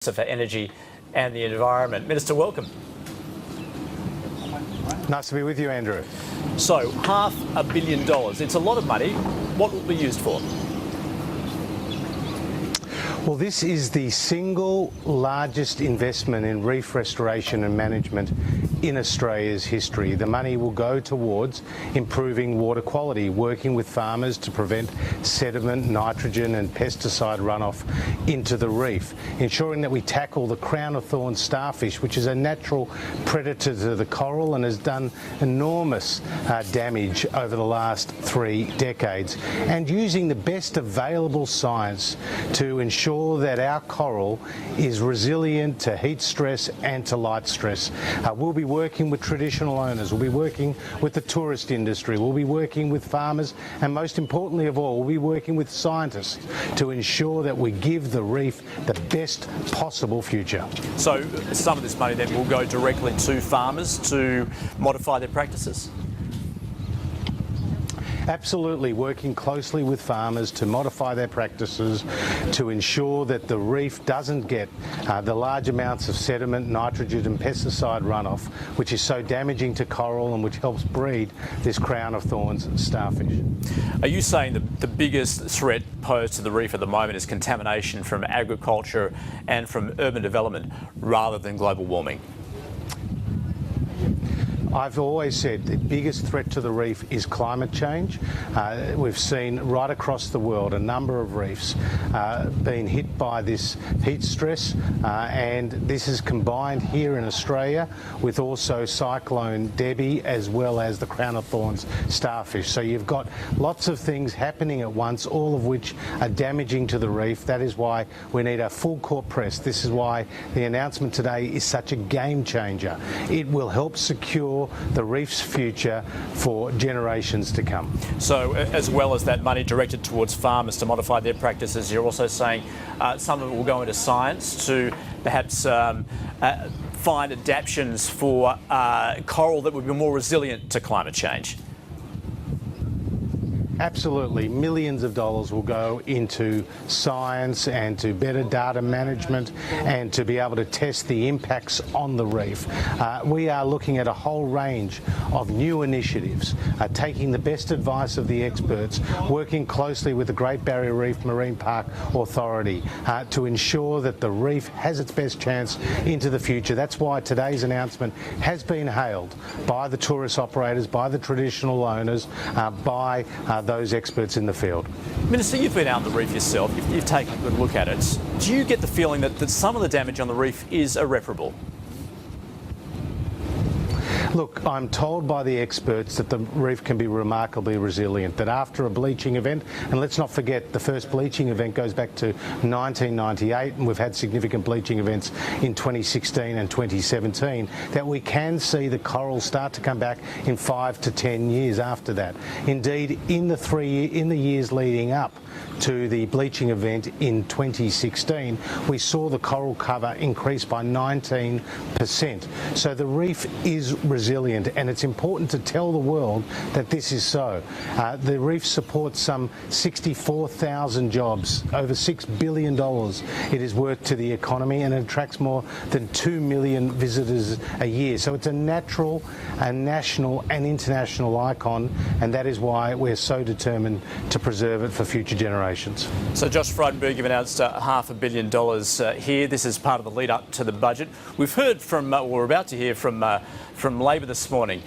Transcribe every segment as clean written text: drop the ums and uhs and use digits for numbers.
for energy and the environment. Minister, welcome. Nice to be with you, Andrew. So, $500 million. It's a lot of money. What will it be used for? Well, this is the single largest investment in reef restoration and management in Australia's history. The money will go towards improving water quality, working with farmers to prevent sediment, nitrogen and pesticide runoff into the reef, ensuring that we tackle the crown of thorns starfish, which is a natural predator to the coral and has done enormous damage over the last 3 decades, and using the best available science to ensure that our coral is resilient to heat stress and to light stress. We'll be working with traditional owners, we'll be working with the tourist industry, we'll be working with farmers, and most importantly of all, we'll be working with scientists to ensure that we give the reef the best possible future. So some of this money then will go directly to farmers to modify their practices? Absolutely, working closely with farmers to modify their practices to ensure that the reef doesn't get the large amounts of sediment, nitrogen and pesticide runoff, which is so damaging to coral and which helps breed this crown of thorns starfish. Are you saying that the biggest threat posed to the reef at the moment is contamination from agriculture and from urban development rather than global warming? I've always said the biggest threat to the reef is climate change. We've seen right across the world a number of reefs being hit by this heat stress, and this is combined here in Australia with also Cyclone Debbie as well as the crown of thorns starfish. So you've got lots of things happening at once, all of which are damaging to the reef. That is why we need a full court press. This is why the announcement today is such a game changer. It will help secure the reef's future for generations to come. So as well as that money directed towards farmers to modify their practices, you're also saying some of it will go into science to perhaps find adaptations for coral that would be more resilient to climate change? Absolutely. Millions of dollars will go into science and to better data management and to be able to test the impacts on the reef. We are looking at a whole range of new initiatives, taking the best advice of the experts, working closely with the Great Barrier Reef Marine Park Authority to ensure that the reef has its best chance into the future. That's why today's announcement has been hailed by the tourist operators, by the traditional owners, by those experts in the field. Minister, you've been out on the reef yourself, you've taken a good look at it. Do you get the feeling that some of the damage on the reef is irreparable? Look, I'm told by the experts that the reef can be remarkably resilient, that after a bleaching event, and let's not forget the first bleaching event goes back to 1998, and we've had significant bleaching events in 2016 and 2017, that we can see the coral start to come back in 5 to 10 years after that. Indeed, in the years leading up to the bleaching event in 2016, we saw the coral cover increase by 19%. So the reef is resilient, and it's important to tell the world that this is so. The reef supports some 64,000 jobs, over $6 billion it is worth to the economy, and it attracts more than 2 million visitors a year. So it's a natural, a national and international icon, and that is why we're so determined to preserve it for future generations. So Josh Frydenberg, you've announced $500 million here. This is part of the lead up to the budget. We've heard from, we're about to hear from Labor this morning.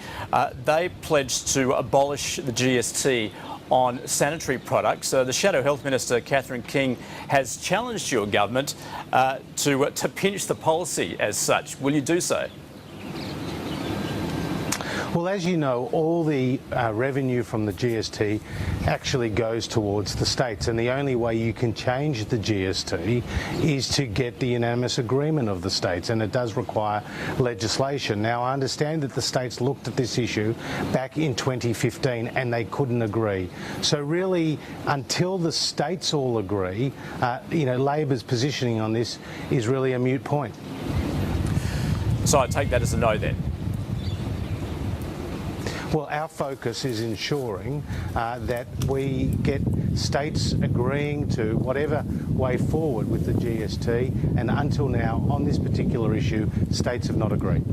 They pledged to abolish the GST on sanitary products. The Shadow Health Minister, Catherine King, has challenged your government to pinch the policy as such. Will you do so? Well, as you know, all the revenue from the GST actually goes towards the states, and the only way you can change the GST is to get the unanimous agreement of the states, and it does require legislation. Now, I understand that the states looked at this issue back in 2015 and they couldn't agree. So really, until the states all agree, Labor's positioning on this is really a moot point. So I take that as a no then? Well, our focus is ensuring that we get states agreeing to whatever way forward with the GST, and until now, on this particular issue, states have not agreed.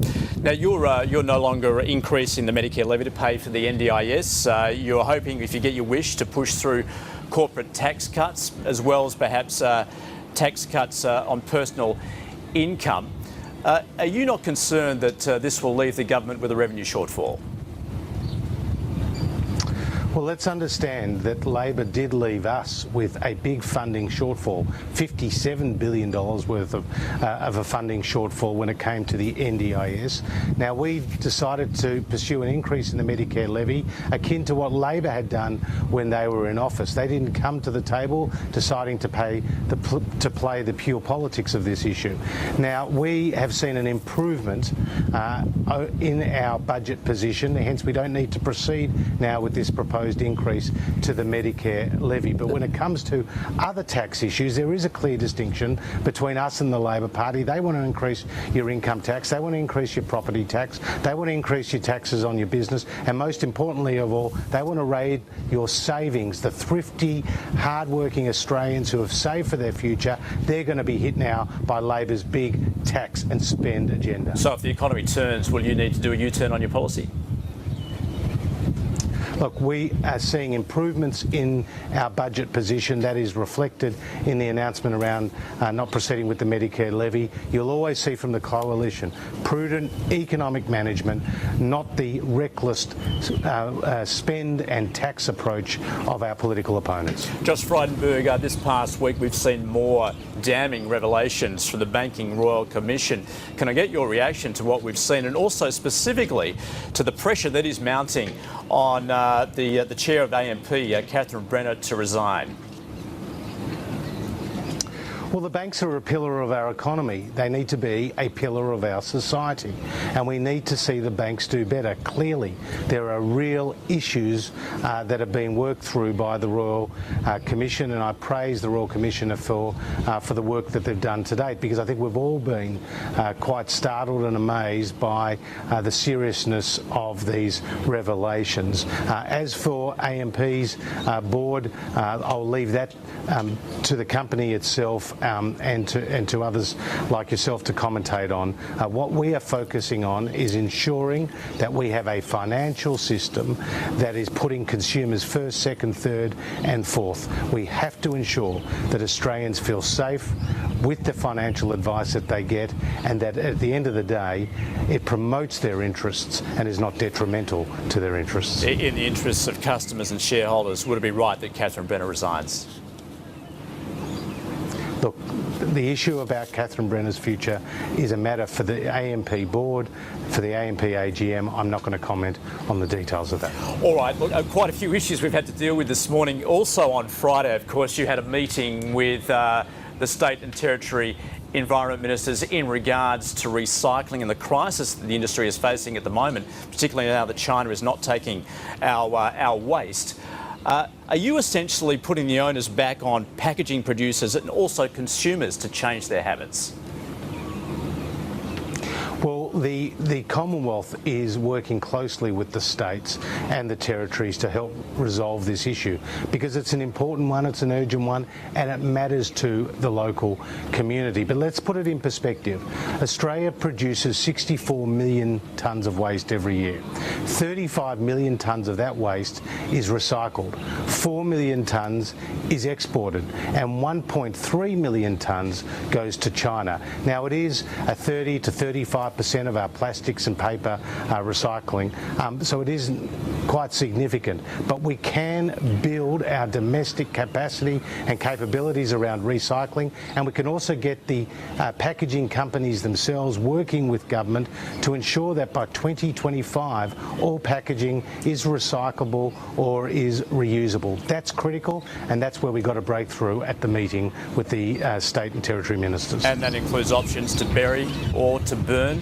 Now, you're no longer increasing the Medicare levy to pay for the NDIS. You're hoping, if you get your wish, to push through corporate tax cuts, as well as perhaps tax cuts on personal income. Are you not concerned that this will leave the government with a revenue shortfall? Well, let's understand that Labor did leave us with a big funding shortfall, $57 billion worth of a funding shortfall when it came to the NDIS. Now, we decided to pursue an increase in the Medicare levy akin to what Labor had done when they were in office. They didn't come to the table deciding to play the pure politics of this issue. Now, we have seen an improvement in our budget position, hence we don't need to proceed now with this proposed increase to the Medicare levy. But when it comes to other tax issues, there is a clear distinction between us and the Labor Party. They want to increase your income tax, they want to increase your property tax, they want to increase your taxes on your business, and most importantly of all, they want to raid your savings. The thrifty, hard-working Australians who have saved for their future, they're going to be hit now by Labor's big tax and spend agenda. So if the economy turns, will you need to do a U-turn on your policy? Look, we are seeing improvements in our budget position. That is reflected in the announcement around not proceeding with the Medicare levy. You'll always see from the coalition prudent economic management, not the reckless spend and tax approach of our political opponents. Josh Frydenberg, this past week we've seen more damning revelations from the Banking Royal Commission. Can I get your reaction to what we've seen, and also specifically to the pressure that is mounting on the chair of AMP, Catherine Brenner, to resign? Well, the banks are a pillar of our economy. They need to be a pillar of our society, and we need to see the banks do better. Clearly, there are real issues that have been worked through by the Royal Commission, and I praise the Royal Commissioner for the work that they've done to date, because I think we've all been quite startled and amazed by the seriousness of these revelations. As for AMP's board, I'll leave that to the company itself and to others like yourself to commentate on. What we are focusing on is ensuring that we have a financial system that is putting consumers first, second, third and fourth. We have to ensure that Australians feel safe with the financial advice that they get, and that at the end of the day it promotes their interests and is not detrimental to their interests. In the interests of customers and shareholders, would it be right that Catherine Brenner resigns? Look, the issue about Catherine Brenner's future is a matter for the AMP board, for the AMP AGM. I'm not going to comment on the details of that. All right, look, quite a few issues we've had to deal with this morning. Also on Friday, of course, you had a meeting with the state and territory environment ministers in regards to recycling and the crisis that the industry is facing at the moment, particularly now that China is not taking our waste. Are you essentially putting the onus back on packaging producers and also consumers to change their habits? Well, the Commonwealth is working closely with the states and the territories to help resolve this issue, because it's an important one, it's an urgent one, and it matters to the local community. But let's put it in perspective. Australia produces 64 million tonnes of waste every year. 35 million tonnes of that waste is recycled. 4 million tonnes is exported, and 1.3 million tonnes goes to China. Now, it is a 30 to 35% of our plastics and paper recycling, so it isn't quite significant, but we can build our domestic capacity and capabilities around recycling, and we can also get the packaging companies themselves working with government to ensure that by 2025 all packaging is recyclable or is reusable. That's critical, and that's where we got a breakthrough at the meeting with the state and territory ministers. And that includes options to bury or to burn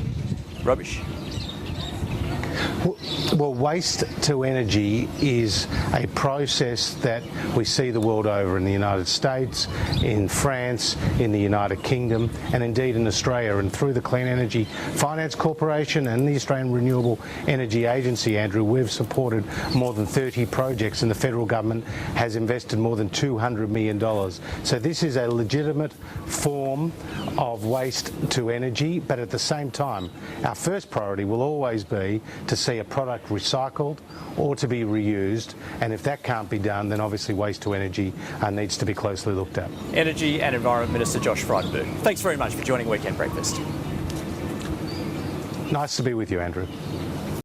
rubbish? Well, waste to energy is a process that we see the world over in the United States, in France, in the United Kingdom, and indeed in Australia. And through the Clean Energy Finance Corporation and the Australian Renewable Energy Agency, Andrew, we've supported more than 30 projects, and the federal government has invested more than $200 million. So this is a legitimate form of waste to energy, but at the same time, our first priority will always be to see a product recycled or to be reused, and if that can't be done, then obviously waste to energy needs to be closely looked at. Energy and Environment Minister Josh Frydenberg, thanks very much for joining Weekend Breakfast. Nice to be with you, Andrew.